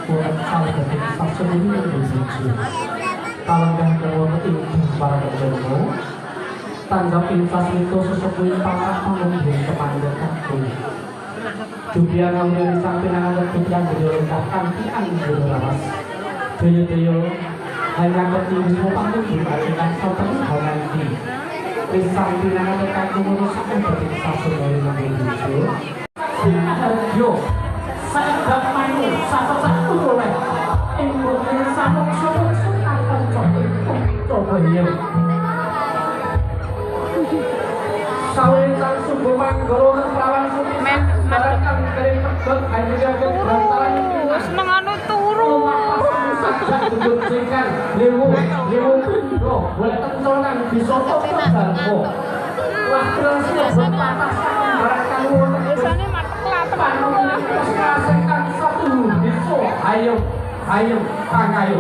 kurang salah dari stasiun ini menuju kalau yang kedua itu para kerjanya tanggap inflasi itu sesuai para pengunjung kepanjang aku dubian yang dari sampingan ada tujuan berjolongkan tiang berlaras daya-daya hanya ketinggi semua panggung dibalikan sopan hal nanti sampingan ada kaku merusakan dari stasiun dari menuju yo saya gak main satu-satu boleh emosi sama-sama akan coba ya sawetan sumber manggoro perawan putih barangkan dari tebet hanya jaga berantaran seneng anu turu dudukkan lewu lo boleh tentonan bisa kok barco wah terus berpatah barangkan biasanya matek lapan ayo, ayo, ayo,